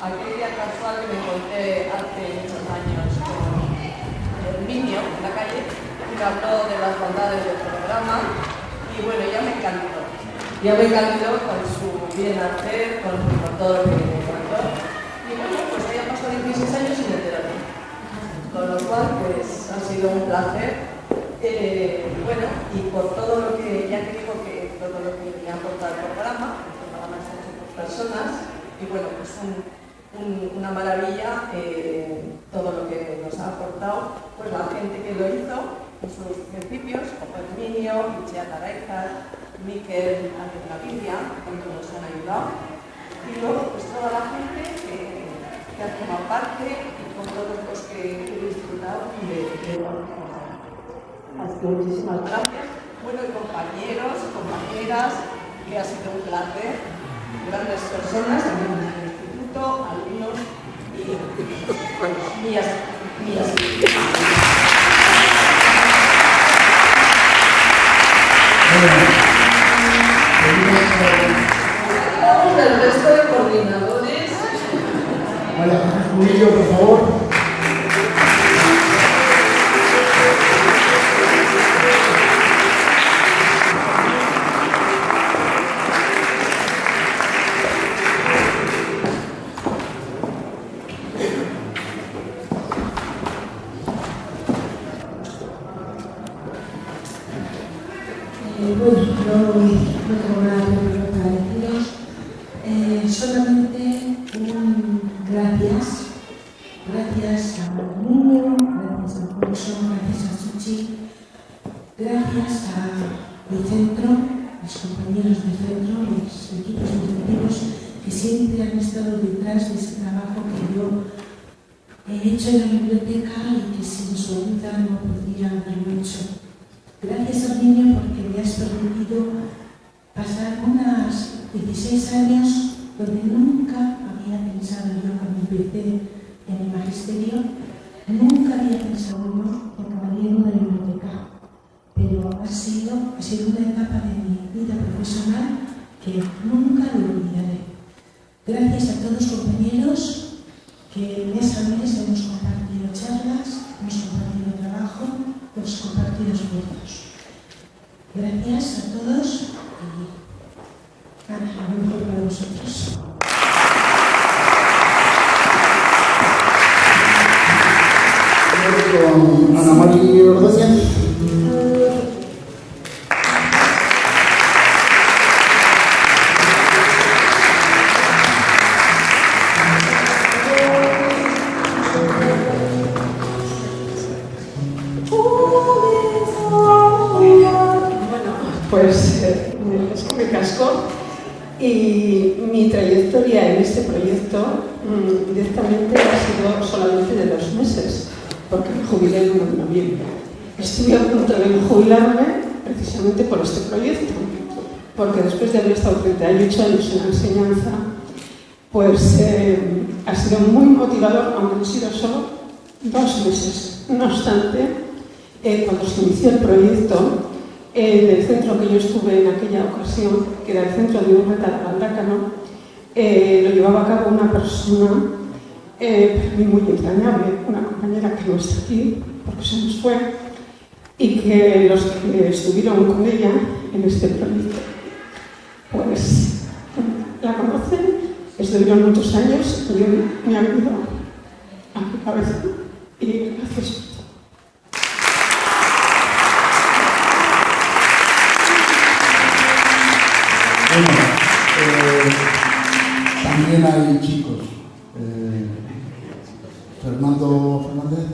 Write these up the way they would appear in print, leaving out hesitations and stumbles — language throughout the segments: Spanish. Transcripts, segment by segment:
aquel día casual que me encontré hace muchos años con Herminio en la calle y me habló de las bondades del programa y bueno, ya me encantó. Ya me encantó con su bien hacer, con todo lo que me encantó. Y bueno, pues ya pasado 16 años sin enterarme. Con lo cual, pues ha sido un placer. Bueno, y por todo lo que, ya que digo que todo lo que me ha aportado el programa está hecho por personas, y bueno, pues una maravilla todo lo que nos ha aportado, pues la gente que lo hizo en sus principios, como Herminio, Michelle Araizar, Miquel, Ángel Gaviria, que nos han ayudado, y luego pues toda la gente que ha tomado parte y con todos los que he disfrutado de la organización. Así que muchísimas gracias. Bueno, y compañeros, compañeras, que ha sido un placer. Grandes personas también en el instituto, alumnos y mías. Hablamos del resto de coordinadores. María Jesús Murillo, por favor. No tengo nada para deciros, solamente un gracias a Niño, gracias a Alfonso, gracias a Suchi, gracias a mi centro, los compañeros del centro, los equipos directivos que siempre han estado detrás de ese trabajo que yo he hecho en la biblioteca y que sin su ayuda no podría haberlo hecho. Gracias, Herminio, porque me has permitido pasar unos 16 años donde nunca había pensado yo cuando empecé en el magisterio, nunca había pensado yo que acabaría en una biblioteca. Pero ha sido una etapa de mi vida profesional que nunca lo olvidaré. Gracias a todos los compañeros que mes a mes hemos compartido charlas, hemos compartido trabajo, hemos compartido esfuerzos. Gracias a todos y nada, lo mejor para vosotros. Con Ana María Ordóñez. Me cascó y mi trayectoria en este proyecto directamente ha sido solamente de 2 meses, porque me jubilé el 1 de noviembre. Estuve a punto de jubilarme precisamente por este proyecto, porque después de haber estado 38 años en la enseñanza, pues ha sido muy motivador, aunque han sido solo 2 meses. No obstante, cuando se inició el proyecto, en el centro que yo estuve en aquella ocasión, que era el centro de Urreta de Galdácano, lo llevaba a cabo una persona para mí muy entrañable, una compañera que no está aquí, porque se nos fue, y que los que estuvieron con ella en este proyecto, pues la conocen, estuvieron muchos años y me han ayudado a mi cabeza. Y gracias. También hay chicos. Fernando Fernández.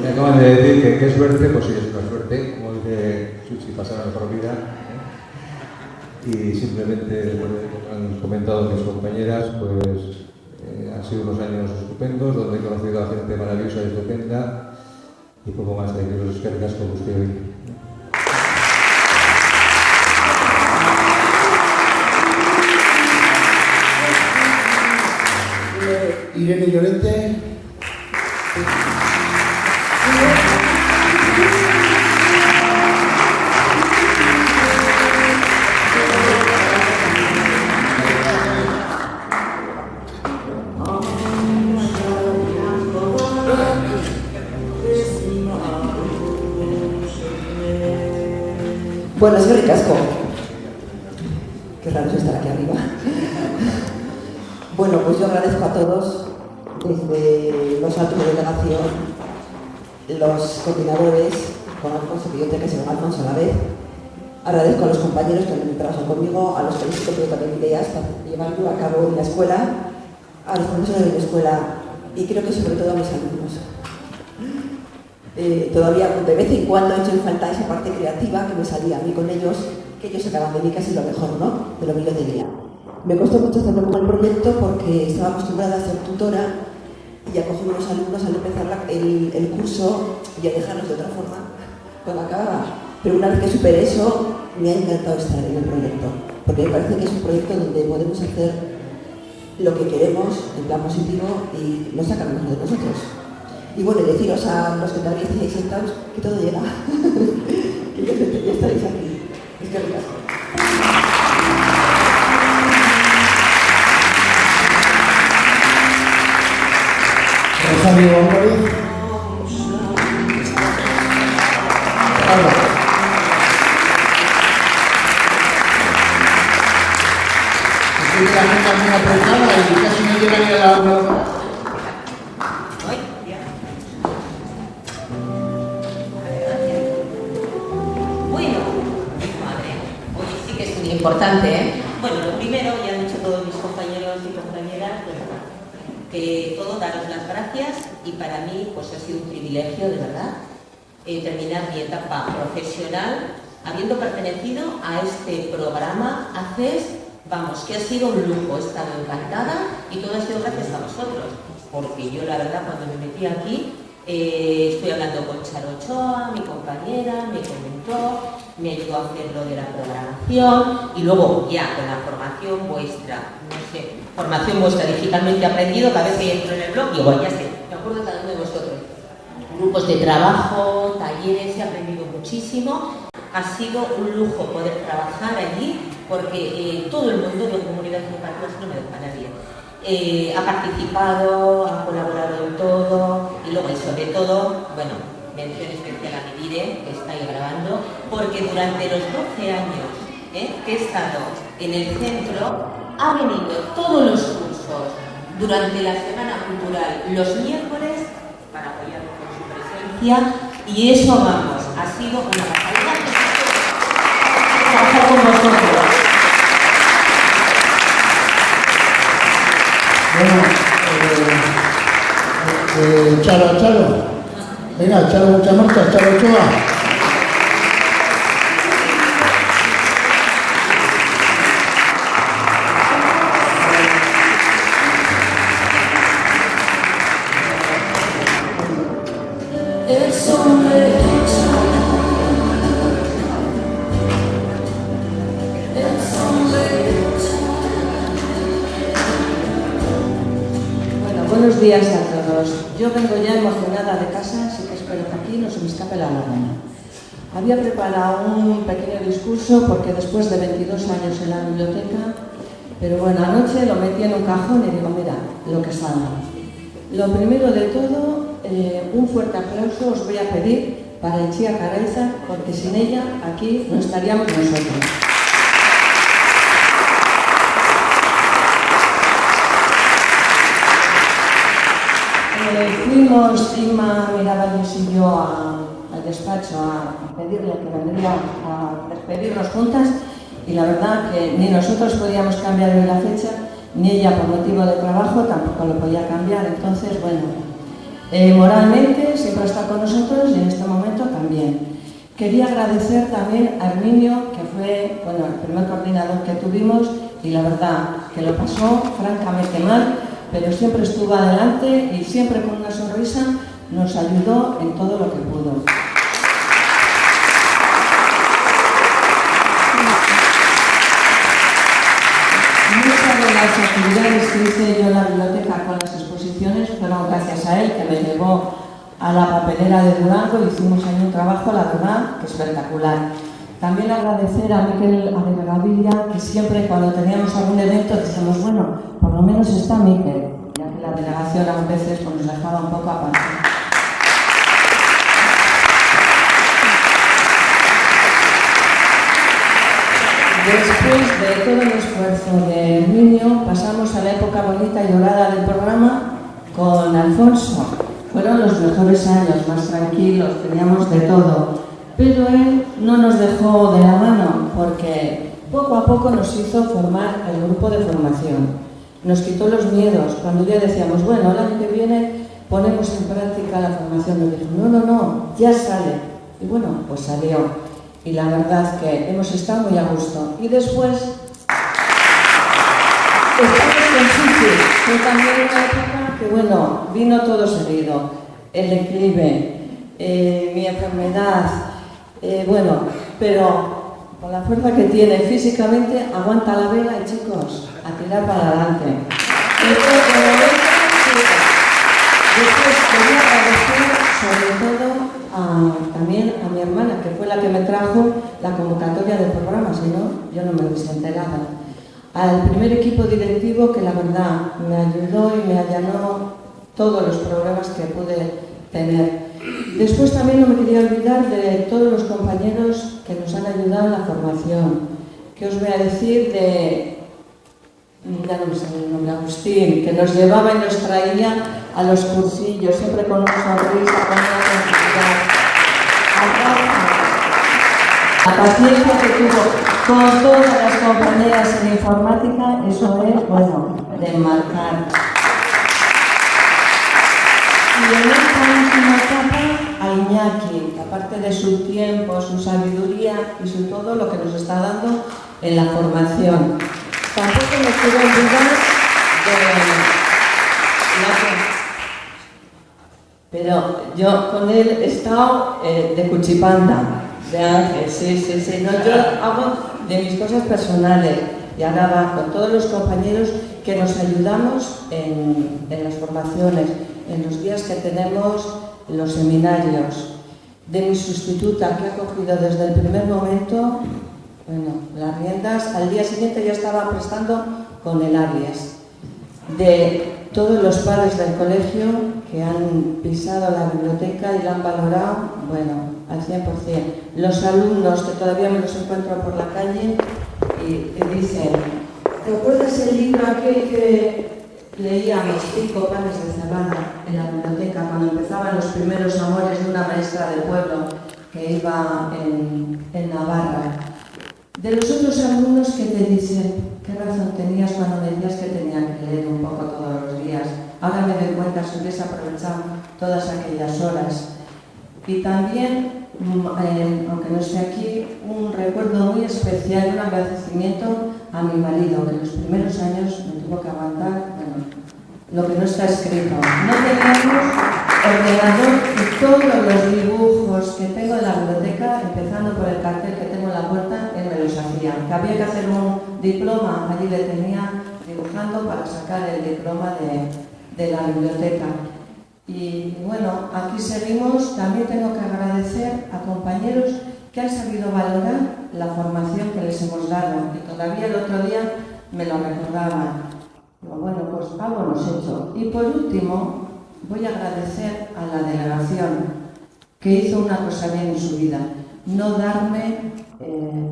Me acaban de decir que qué suerte, pues sí, es una suerte, como dice Suchi, pasar la mejor vida. Y simplemente, bueno, han comentado mis compañeras, pues han sido unos años estupendos, donde he conocido a gente maravillosa y estupenda, y poco más de que los esquerdas como usted hoy. Y Irene Llorente. Bueno, señor Ricasco, qué raro es estar aquí arriba. Bueno, pues yo agradezco a todos, desde los altos de delegación, los coordinadores, con Alfonso, que yo tengo que ser Alfonso a la vez. Agradezco a los compañeros que han trabajado conmigo, a los que les he pedido también ideas para llevarlo a cabo en la escuela, a los profesores de la escuela y creo que sobre todo a mis alumnos. Todavía de vez en cuando he hecho en falta esa parte creativa que me salía a mí con ellos, que ellos sacaban de mí casi lo mejor, ¿no? De lo que yo tenía. Me costó mucho hacerlo con el proyecto porque estaba acostumbrada a ser tutora y a coger unos alumnos al empezar el curso y a dejarlos de otra forma cuando acababa. Pero una vez que superé eso, me ha encantado estar en el proyecto, porque me parece que es un proyecto donde podemos hacer lo que queremos en plan positivo y no sacar lo mejor de nosotros. Y bueno, deciros a los que todavía estáis sentados que todo llega, que ya estaréis aquí. Es que ricasco. Rosario Álvarez. Estoy de la gente muy apretada y casi no llega ni a la hora. Importante, ¿eh? Bueno, lo primero, ya han dicho todos mis compañeros y compañeras, bueno, que todo daros las gracias y para mí pues ha sido un privilegio, de verdad, terminar mi etapa profesional habiendo pertenecido a este programa ACES, vamos, que ha sido un lujo, he estado encantada y todo ha sido gracias a vosotros, porque yo la verdad cuando me metí aquí, estoy hablando con Charo Ochoa, mi compañera, me comentó, me ayudó a hacer lo de la programación y luego ya con la formación vuestra, no sé, formación vuestra digitalmente aprendido, cada vez que entro en el blog digo, ya sé, me acuerdo de cada uno de vosotros. Grupos de trabajo, talleres, he aprendido muchísimo, ha sido un lujo poder trabajar allí porque todo el mundo de comunidad educativa no me deja a nadie. Ha participado, ha colaborado en todo y luego y sobre todo, bueno, mención especial a Medire, que está ahí grabando, porque durante los 12 años que he estado en el centro, ha venido todos los cursos durante la Semana Cultural los miércoles para apoyarnos con su presencia y eso, vamos, ha sido una pasada trabajar con vosotros. Bueno, Charo. Venga, Charo, mucha marcha, Charo Ochoa. Buenos días a todos. Yo vengo ya emocionada de casa, así que espero que aquí no se me escape la lágrima. Había preparado un pequeño discurso porque después de 22 años en la biblioteca, pero bueno, anoche lo metí en un cajón y digo, mira, lo que salga. Lo primero de todo, un fuerte aplauso os voy a pedir para Itziar Garaiza, porque sin ella aquí no estaríamos nosotros. Fuimos, Inma Miralles y yo al despacho a pedirle que vendría a despedirnos juntas y la verdad que ni nosotros podíamos cambiar hoy la fecha, ni ella por motivo de trabajo tampoco lo podía cambiar. Entonces, bueno, moralmente siempre está con nosotros y en este momento también. Quería agradecer también a Herminio, que fue bueno, el primer coordinador que tuvimos y la verdad que lo pasó francamente mal, pero siempre estuvo adelante y siempre con una sonrisa nos ayudó en todo lo que pudo. Muchas las actividades que hice yo en la biblioteca con las exposiciones fueron gracias a él, que me llevó a la papelera de Durango y hicimos ahí un trabajo, la verdad, que espectacular. También agradecer a Miquel Aregavilla, que siempre cuando teníamos algún evento decíamos, bueno, por lo menos está Miquel, ya que la delegación a veces pues, nos dejaba un poco aparte. Después de todo el esfuerzo del niño, pasamos a la época bonita y dorada del programa con Alfonso. Fueron los mejores años, más tranquilos, teníamos de todo. Pero él no nos dejó de la mano porque poco a poco nos hizo formar el grupo de formación. Nos quitó los miedos. Cuando ya decíamos, bueno, el año que viene ponemos en práctica la formación, nos dijo, no, ya sale. Y bueno, pues salió. Y la verdad que hemos estado muy a gusto. Y después estamos con Susi. Fue también una época que, bueno, vino todo seguido. El declive, mi enfermedad, bueno, pero con la fuerza que tiene físicamente, aguanta la vela y chicos, a tirar para adelante. Después quería agradecer sobre todo también a mi hermana, que fue la que me trajo la convocatoria del programa, si no, yo no me hubiese enterado. Al primer equipo directivo que la verdad me ayudó y me allanó todos los problemas que pude tener. Después también no me quería olvidar de todos los compañeros que nos han ayudado en la formación. ¿Qué os voy a decir de, ya no me sale el nombre, Agustín, que nos llevaba y nos traía a los cursillos, siempre con una sonrisa, con una tranquilidad. La paciencia que tuvo con todas las compañeras en informática, eso es, bueno, de marcar. Y en esta última etapa, a Iñaki, que aparte de su tiempo, su sabiduría y su todo lo que nos está dando en la formación. Tampoco me quiero olvidar pero yo con él he estado de cuchipanda, de Ángel, sí. No, yo hago de mis cosas personales y ahora va con todos los compañeros que nos ayudamos en las formaciones, en los días que tenemos los seminarios. De mi sustituta, que ha cogido desde el primer momento, bueno, las riendas, al día siguiente ya estaba prestando con el Aries. De todos los padres del colegio que han pisado la biblioteca y la han valorado, bueno, al 100%. Los alumnos, que todavía me los encuentro por la calle y dicen, ¿te acuerdas el libro aquel que leíamos, 5 panes de cebada, en la biblioteca, cuando empezaban los primeros amores de una maestra del pueblo que iba en Navarra? De los otros alumnos que te dicen, ¿qué razón tenías cuando me decías que tenía que leer un poco todos los días? Ahora me doy cuenta, si hubiese aprovechado todas aquellas horas. Y también, aunque no esté aquí, un recuerdo muy especial, un agradecimiento a mi marido, que en los primeros años me tuvo que aguantar, bueno, lo que no está escrito. No teníamos ordenador y todos los dibujos que tengo en la biblioteca, empezando por el cartel que tengo en la puerta, él me los hacía. Que había que hacer un diploma, allí le tenía dibujando para sacar el diploma de la biblioteca. Y bueno, aquí seguimos. También tengo que agradecer a compañeros que han sabido valorar la formación que les hemos dado. Y todavía el otro día me lo recordaban. Bueno, pues algo hemos hecho. Y por último, voy a agradecer a la delegación que hizo una cosa bien en su vida: no darme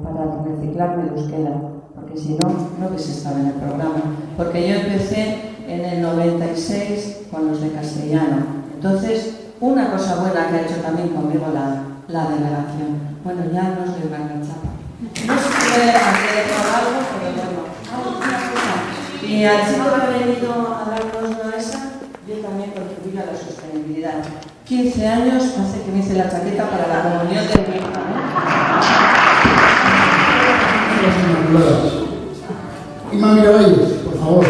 para reciclarme de euskera, porque si no, no hubiese estado en el programa. Porque yo empecé en el 96 con los de castellano. Entonces, una cosa buena que ha hecho también conmigo la delegación. Bueno, ya no os doy una gran chapa. No sé si puede hacer algo, pero bueno, una cosa. Y al chico que ha venido a darnos una esa, yo también contribuyo a la sostenibilidad. 15 años hace que me hice la chaqueta para la comunión de mi hija, Ima Miravalles, por favor.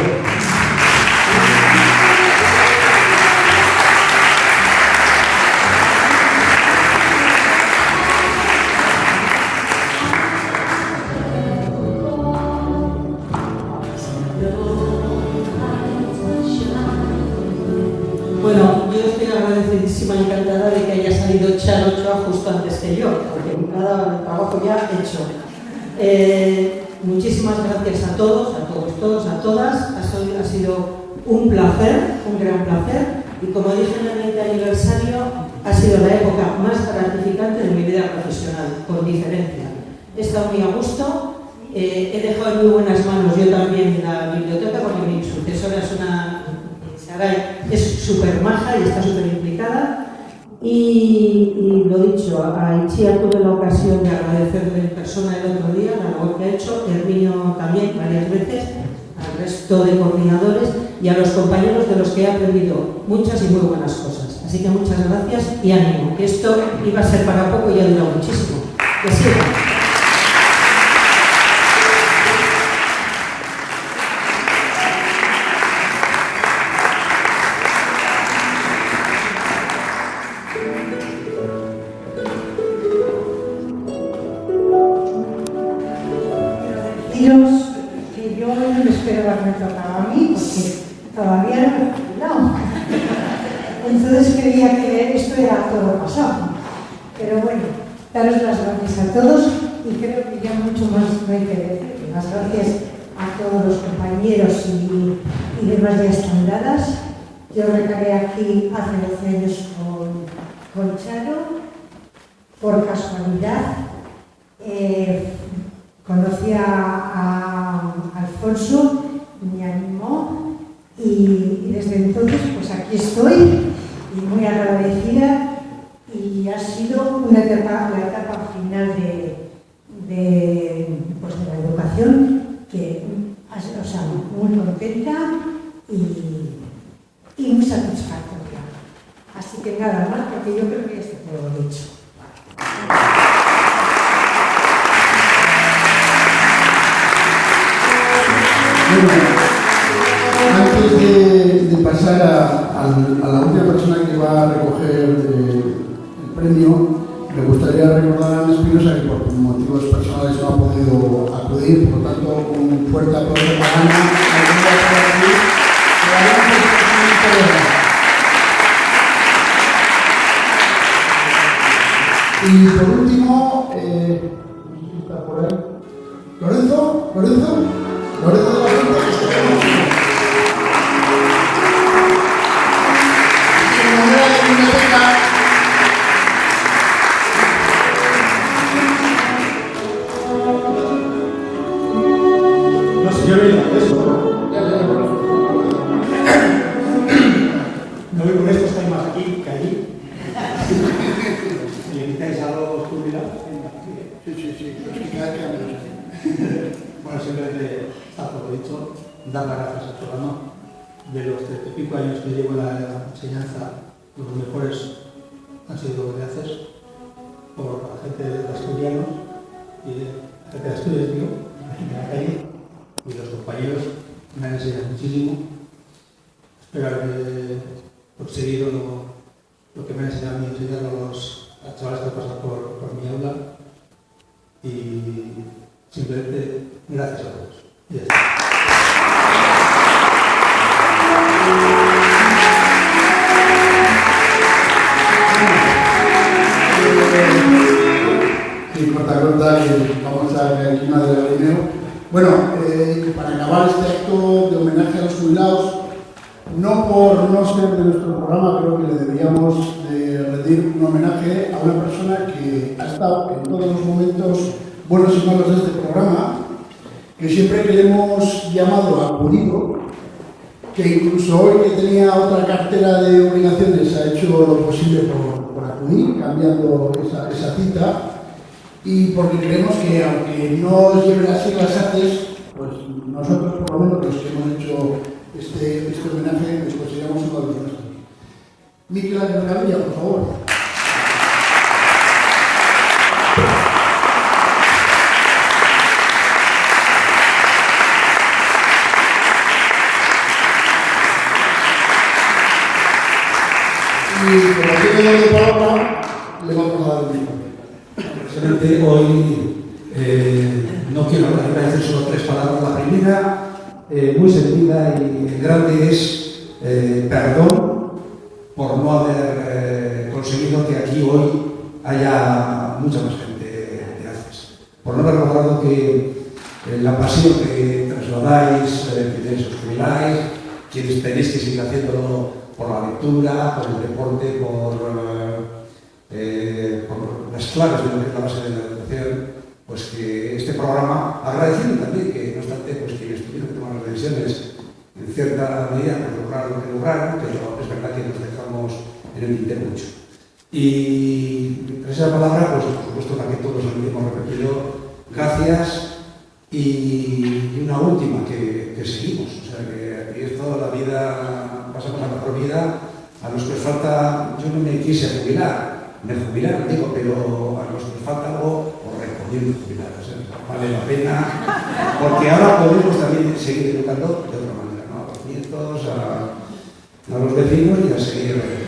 Yo encantadísima, encantada de que haya salido Charo Ochoa justo antes que yo, porque nada, el trabajo ya hecho. Muchísimas gracias a todos, a todas. Ha sido un placer, un gran placer. Y como dije en el 20 aniversario, ha sido la época más gratificante de mi vida profesional, con diferencia. He estado muy a gusto. He dejado en muy buenas manos yo también la biblioteca, porque mi sucesora es Saray, es súper maja y está súper implicada. Y lo dicho, a Itziar tuve la ocasión de agradecerle en persona el otro día la labor que ha hecho, Herminio también varias veces, al resto de coordinadores y a los compañeros de los que he aprendido muchas y muy buenas cosas. Así que muchas gracias y ánimo, que esto iba a ser para poco y ha durado muchísimo. Que siga. Que yo no me esperaba que me tocaba a mí, porque todavía no me he jubilado. Entonces creía que esto era todo pasado. Pero bueno, daros las gracias a todos y creo que ya mucho más no hay que decir. Las gracias a todos los compañeros y demás ya están dadas. Yo recalé aquí hace 12 años con Charo, por casualidad. Conocí a Alfonso, me animó y desde entonces pues aquí estoy y muy agradecida, y ha sido una etapa, la etapa final de la educación, que o sea, muy contenta y muy satisfactoria. Así que nada más, porque yo creo que ya está todo dicho. Antes de pasar a la última persona que va a recoger el premio, me gustaría recordar a Ana Espinosa, que por motivos personales no ha podido acudir, por lo tanto, un fuerte aplauso para Ana. Y por último, está por ahí, Lorenzo de la Fuente, que se llama no sé, yo veía eso, ¿no? No veo con esto, estáis más aquí que allí. Si le quitáis a los jubilados. Sí. Bueno, simplemente está todo dicho. Dar las gracias a Solano. De los 30 y pico años que llevo en la enseñanza, los mejores han sido lo que haces por la gente de Asturianos y de la gente de Asturias, digo, de la calle, y los compañeros me han enseñado muchísimo. Espero haber conseguido lo que me han enseñado a mí, enseñar a los chavales que pasan por mi aula, y simplemente gracias a todos. Y ya está. Y corta, que vamos a ver aquí una de la reunión. Bueno, para acabar este acto de homenaje a los jubilados, no por no ser de nuestro programa, creo que le deberíamos de rendir un homenaje a una persona que ha estado en todos los momentos buenos y malos de este programa, que siempre que le hemos llamado ha acudido, que incluso hoy que tenía otra cartera de obligaciones ha hecho lo posible por acudir, cambiando esa cita, y porque creemos que aunque no lleven así las artes, pues nosotros por lo menos los que hemos hecho este homenaje nos consideramos uno de los nuestros. Miquel Ángel Gavilla, por favor. Y como tiene de palabra, le vamos a dar el micrófono. Presidente, hoy no quiero agradecer solo 3 palabras. La primera, muy sentida y grande, es perdón por no haber conseguido que aquí hoy haya mucha más gente de ACES. Por no haber logrado que la pasión que trasladáis, que os jubiláis, quienes tenéis que seguir haciéndolo por la lectura, por el deporte, por las claves de lo que es la base de la educación, pues que este programa, agradeciendo también que no obstante pues que estuvieron que tomar las decisiones en cierta medida por lograr lo que lograron, pero es verdad que nos dejamos en el tintero mucho. Y tras esa palabra, pues por supuesto la que todos hemos repetido, gracias, y una última, que seguimos, o sea que aquí es toda la vida, pasamos a la mejor vida, a los que os falta, yo no me quise jubilar, me jubilaron, digo, pero a los que os falta algo, os recomiendo jubilaros, vale la pena, porque ahora podemos también seguir educando de otra manera, ¿no? A los nietos, a los vecinos y a seguir